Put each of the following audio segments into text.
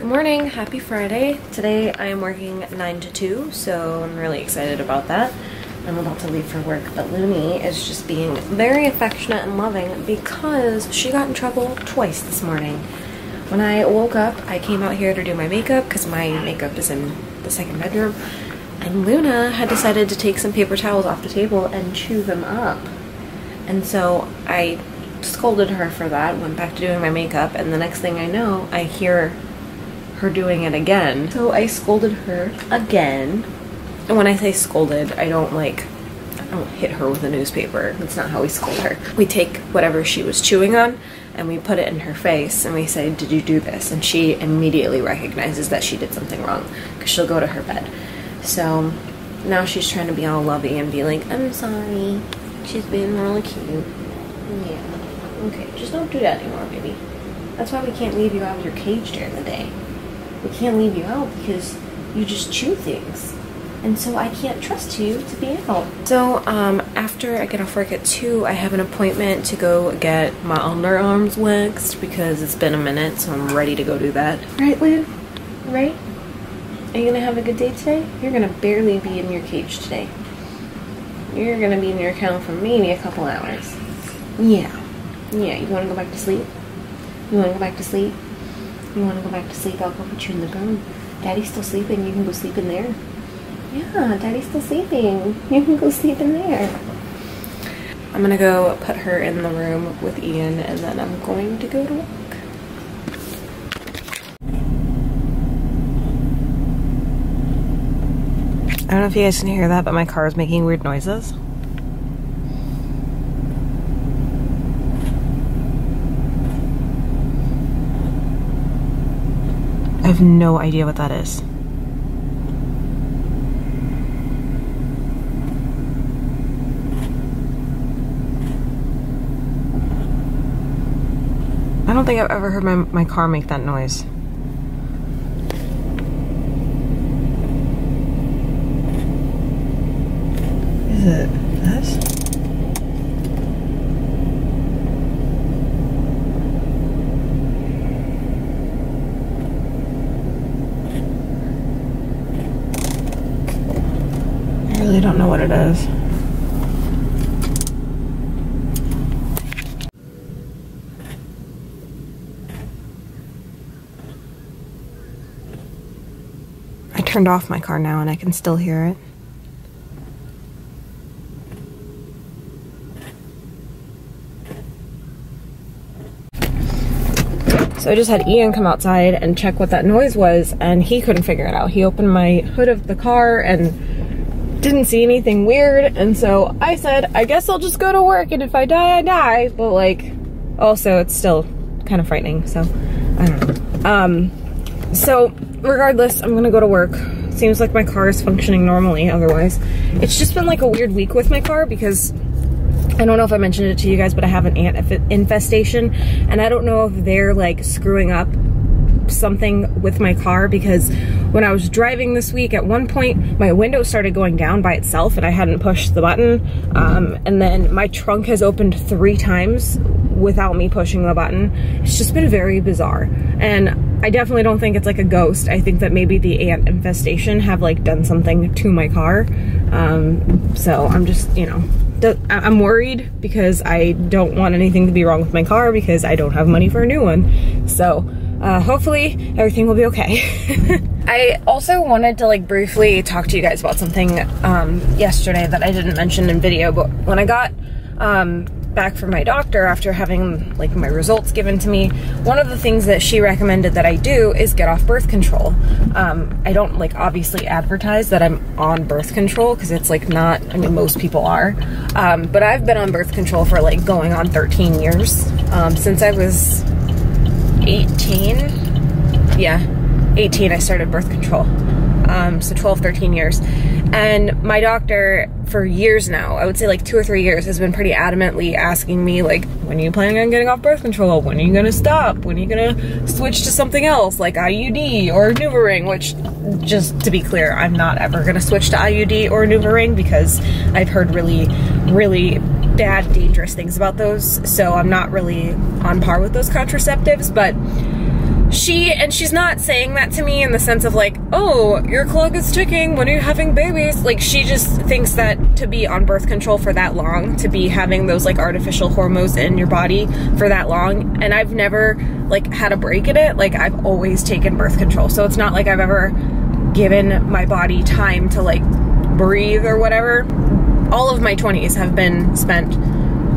morning, happy Friday. Today I am working 9 to 2, so I'm really excited about that. I'm about to leave for work, but Looney is just being very affectionate and loving because she got in trouble twice this morning. When I woke up, I came out here to do my makeup because my makeup is in the second bedroom, and Luna had decided to take some paper towels off the table and chew them up. And so I scolded her for that, went back to doing my makeup, and the next thing I know, I hear her doing it again. So I scolded her again. And when I say scolded, I don't hit her with a newspaper. That's not how we scold her. We take whatever she was chewing on and we put it in her face and we say, "Did you do this?" And she immediately recognizes that she did something wrong because she'll go to her bed. So now she's trying to be all lovey and be like, "I'm sorry." She's being really cute. Yeah. Okay, just don't do that anymore, baby. That's why we can't leave you out of your cage during the day. We can't leave you out because you just chew things. And so I can't trust you to be out. So after I get off work at 2, I have an appointment to go get my underarms waxed because it's been a minute, so I'm ready to go do that. Right, Lou? Right? Are you gonna have a good day today? You're gonna barely be in your cage today. You're gonna be in your kennel for maybe a couple hours. Yeah. Yeah, you wanna go back to sleep? You wanna go back to sleep? You wanna go back to sleep? I'll go put you in the room. Daddy's still sleeping, you can go sleep in there. Yeah, Daddy's still sleeping. You can go sleep in there. I'm gonna go put her in the room with Ian and then I'm going to go to work. I don't know if you guys can hear that, but my car is making weird noises. I have no idea what that is. I don't think I've ever heard my car make that noise. Is it this? I really don't know what it is. I turned off my car now and I can still hear it. So I just had Ian come outside and check what that noise was, and he couldn't figure it out. He opened my hood of the car and didn't see anything weird, and so I said, I guess I'll just go to work, and if I die, I die. But like, also it's still kind of frightening, so I don't know. So regardless, I'm gonna go to work. Seems like my car is functioning normally otherwise. It's just been like a weird week with my car because I don't know if I mentioned it to you guys, but I have an ant infestation, and I don't know if they're like screwing up something with my car because when I was driving this week, at one point my window started going down by itself and I hadn't pushed the button, and then my trunk has opened 3 times without me pushing the button. It's just been very bizarre, and I definitely don't think it's like a ghost. I think that maybe the ant infestation have like done something to my car. So I'm just, you know, I'm worried because I don't want anything to be wrong with my car because I don't have money for a new one. So hopefully everything will be okay. I also wanted to like briefly talk to you guys about something yesterday that I didn't mention in video, but when I got back from my doctor after having like my results given to me, one of the things that she recommended that I do is get off birth control. I don't like obviously advertise that I'm on birth control because it's like not, I mean most people are, but I've been on birth control for like going on 13 years, since I was 18. Yeah, 18 I started birth control. So 12, 13 years. And my doctor for years now, I would say like 2 or 3 years, has been pretty adamantly asking me like, when are you planning on getting off birth control? When are you gonna stop? When are you gonna switch to something else like IUD or NuvaRing? Which, just to be clear, I'm not ever gonna switch to IUD or NuvaRing because I've heard really, really bad, dangerous things about those. So I'm not really on par with those contraceptives, but she's not saying that to me in the sense of like, oh, your clock is ticking, when are you having babies? Like, she just thinks that to be on birth control for that long, to be having those like artificial hormones in your body for that long, and I've never like had a break in it. Like, I've always taken birth control, so it's not like I've ever given my body time to like breathe or whatever. All of my 20s have been spent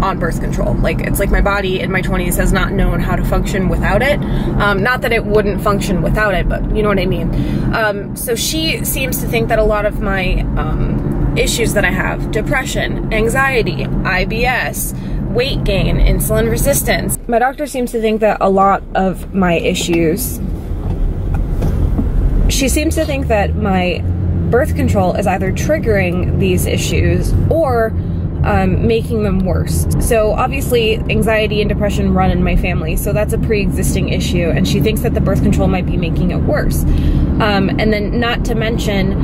on birth control. Like, it's like my body in my 20s has not known how to function without it. Not that it wouldn't function without it, but you know what I mean. So she seems to think that a lot of my issues that I have, depression, anxiety, IBS, weight gain, insulin resistance, my doctor seems to think that a lot of my issues, she seems to think that my birth control is either triggering these issues or making them worse. So obviously anxiety and depression run in my family, so that's a pre-existing issue, and she thinks that the birth control might be making it worse. And then not to mention,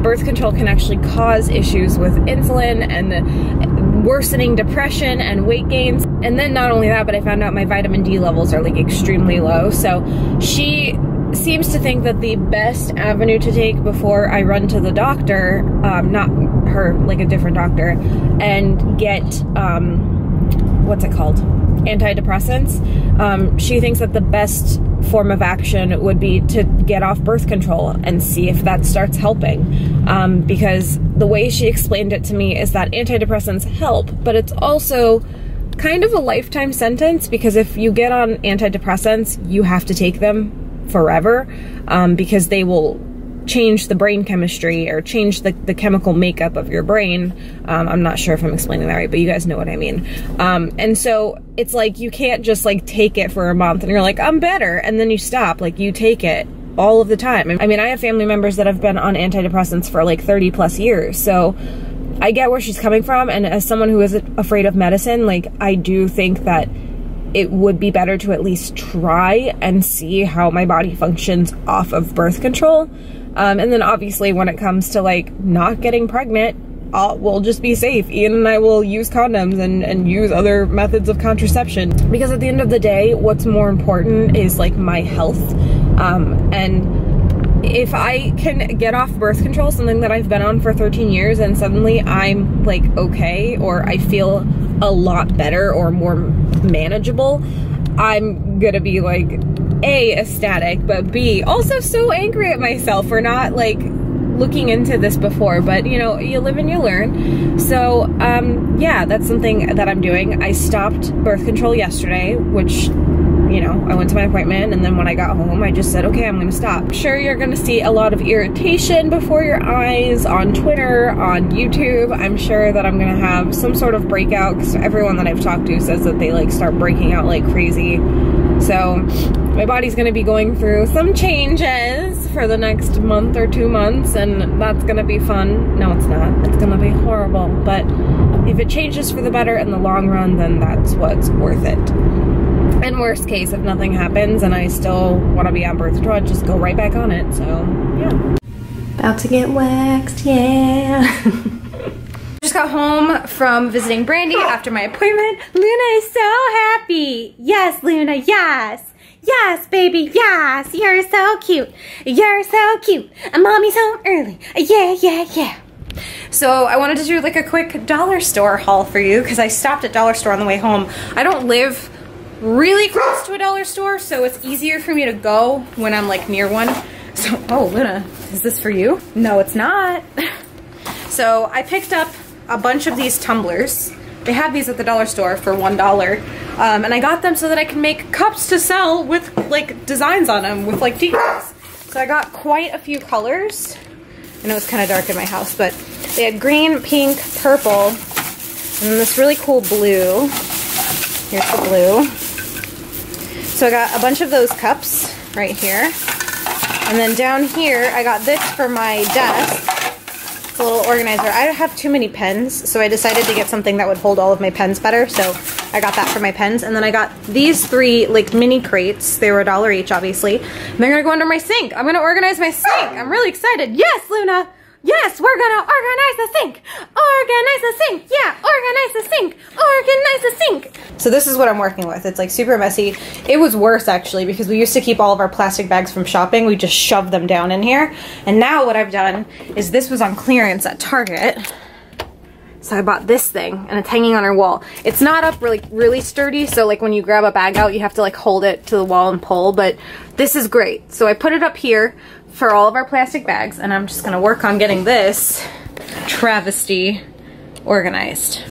birth control can actually cause issues with insulin and the worsening depression and weight gains. And then not only that, but I found out my vitamin D levels are like extremely low. So she seems to think that the best avenue to take before I run to the doctor, not her, like a different doctor, and get, what's it called? Antidepressants. She thinks that the best form of action would be to get off birth control and see if that starts helping. Because the way she explained it to me is that antidepressants help, but it's also kind of a lifetime sentence, because if you get on antidepressants, you have to take them forever, because they will change the brain chemistry or change the chemical makeup of your brain. I'm not sure if I'm explaining that right, but you guys know what I mean. And so it's like, you can't just like take it for a month and you're like, I'm better, and then you stop. Like, you take it all of the time. I mean, I have family members that have been on antidepressants for like 30 plus years, so I get where she's coming from. And as someone who isn't afraid of medicine, like, I do think that it would be better to at least try and see how my body functions off of birth control. And then obviously when it comes to like not getting pregnant, we'll just be safe. Ian and I will use condoms and use other methods of contraception, because at the end of the day, what's more important is like my health. And if I can get off birth control, something that I've been on for 13 years, and suddenly I'm like okay, or I feel a lot better or more manageable, I'm gonna be like, A, ecstatic, but B, also so angry at myself for not like looking into this before. But you know, you live and you learn. So yeah, that's something that I'm doing. I stopped birth control yesterday, which, you know, I went to my appointment, and then when I got home, I just said, okay, I'm gonna stop. I'm sure you're gonna see a lot of irritation before your eyes on Twitter, on YouTube. I'm sure that I'm gonna have some sort of breakout, because everyone that I've talked to says that they like start breaking out like crazy. So my body's gonna be going through some changes for the next month or 2 months, and that's gonna be fun. No, it's not. It's gonna be horrible. But if it changes for the better in the long run, then that's what's worth it. And worst case, if nothing happens and I still want to be on birth control, I'd just go right back on it. So, yeah. About to get waxed, yeah. Just got home from visiting Brandy after my appointment. Luna is so happy. Yes, Luna, yes. Yes, baby, yes. You're so cute. You're so cute. And mommy's home early. Yeah, yeah, yeah. So I wanted to do like a quick dollar store haul for you, because I stopped at dollar store on the way home. I don't live really close to a dollar store, so it's easier for me to go when I'm like near one. So, oh, Luna, is this for you? No, it's not. So I picked up a bunch of these tumblers. They have these at the dollar store for $1. And I got them so that I can make cups to sell with like designs on them with like decals. So I got quite a few colors. I know it's kind of dark in my house, but they had green, pink, purple, and then this really cool blue. Here's the blue. So I got a bunch of those cups right here. And then down here, I got this for my desk. It's a little organizer. I have too many pens, so I decided to get something that would hold all of my pens better. So I got that for my pens. And then I got these 3 like mini crates. They were $1 each, obviously. And they're gonna go under my sink. I'm gonna organize my sink. I'm really excited. Yes, Luna! Yes, we're gonna organize the sink. Organize the sink. Yeah, organize the sink. Organize the sink. So this is what I'm working with. It's like super messy. It was worse actually because we used to keep all of our plastic bags from shopping. We just shoved them down in here. And now what I've done is this was on clearance at Target. So I bought this thing and it's hanging on our wall. It's not up really sturdy, so like when you grab a bag out, you have to like hold it to the wall and pull, but this is great. So I put it up here for all of our plastic bags, and I'm just gonna work on getting this travesty organized.